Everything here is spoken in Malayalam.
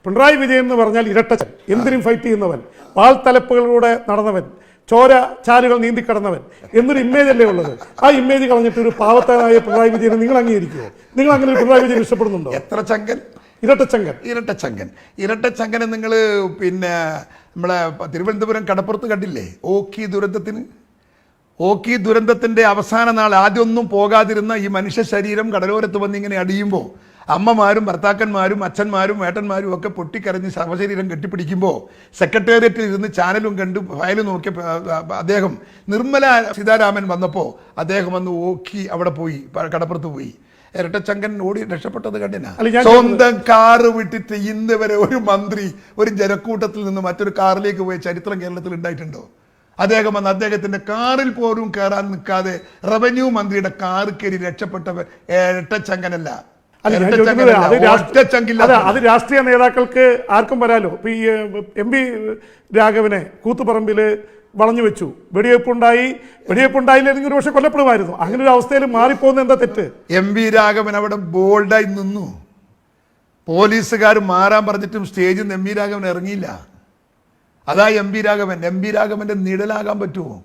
പിണറായി വിജയൻ എന്ന് പറഞ്ഞാൽ ഇരട്ടച്ചൻ, എന്തിനും ഫൈറ്റ് ചെയ്യുന്നവൻ, വാൾത്തലപ്പുകളിലൂടെ നടന്നവൻ, ചോര ചാലുകൾ നീന്തിക്കടന്നവൻ എന്നൊരു ഇമേജ് അല്ലേ ഉള്ളത്. ആ ഇമേജ് കളഞ്ഞിട്ട് ഒരു പാവത്താനായ പിണറായി വിജയനെ നിങ്ങൾ അംഗീകരിക്കുമോ? നിങ്ങൾ അങ്ങനെ ഒരു പിണറായി വിജയൻ ഇഷ്ടപ്പെടുന്നുണ്ടോ? എത്ര ചങ്കൻ? ഇരട്ടച്ചങ്കനെ നിങ്ങൾ പിന്നെ നമ്മളെ തിരുവനന്തപുരം കടപ്പുറത്ത് കണ്ടില്ലേ? ഓക്കി ദുരന്തത്തിന്റെ അവസാന നാൾ ആദ്യമൊന്നും പോകാതിരുന്ന ഈ മനുഷ്യ ശരീരം കടലോരത്ത് വന്നിങ്ങനെ അടിയുമ്പോൾ അമ്മമാരും ഭർത്താക്കന്മാരും അച്ഛന്മാരും ഏട്ടന്മാരും ഒക്കെ പൊട്ടിക്കരഞ്ഞ് ശവശരീരം കെട്ടിപ്പിടിക്കുമ്പോൾ സെക്രട്ടേറിയറ്റിൽ ഇരുന്ന് ചാനലും കണ്ട് ഫയലും നോക്കിയ അദ്ദേഹം നിർമ്മല സീതാരാമൻ വന്നപ്പോൾ അദ്ദേഹം വന്ന് ഓക്കി അവിടെ പോയി, കടപ്പുറത്ത് പോയി. ഇരട്ടച്ചങ്കൻ ഓടി രക്ഷപ്പെട്ടത് കണ്ടിനാ? സ്വന്തം കാറ് വിട്ടിട്ട് ഇന്ന് വരെ ഒരു മന്ത്രി ഒരു ജനക്കൂട്ടത്തിൽ നിന്ന് മറ്റൊരു കാറിലേക്ക് പോയ ചരിത്രം കേരളത്തിൽ ഉണ്ടായിട്ടുണ്ടോ? അദ്ദേഹം വന്ന് അദ്ദേഹത്തിന്റെ കാറിൽ പോലും കയറാൻ നിൽക്കാതെ റവന്യൂ മന്ത്രിയുടെ കാറ് കയറി രക്ഷപ്പെട്ടവർ ഇരട്ടച്ചങ്കനല്ല. അത് രാഷ്ട്രീയ നേതാക്കൾക്ക് ആർക്കും വരാലോ. ഇപ്പൊ ഈ MP രാഘവനെ കൂത്തുപറമ്പില് വളഞ്ഞു വെച്ചു, വെടിവെപ്പുണ്ടായില്ലെങ്കിൽ ഒരു പക്ഷെ കൊല്ലപ്പെടുമായിരുന്നു. അങ്ങനെ ഒരു അവസ്ഥയിൽ മാറിപ്പോകുന്ന എന്താ തെറ്റ്? MP രാഘവൻ അവിടെ ബോൾഡായി നിന്നു. പോലീസുകാർ മാറാൻ പറഞ്ഞിട്ടും സ്റ്റേജിൽ നിന്ന് MP രാഘവൻ ഇറങ്ങിയില്ല. അതാ MP രാഘവന്റെ നിഴലാകാൻ പറ്റുമോ?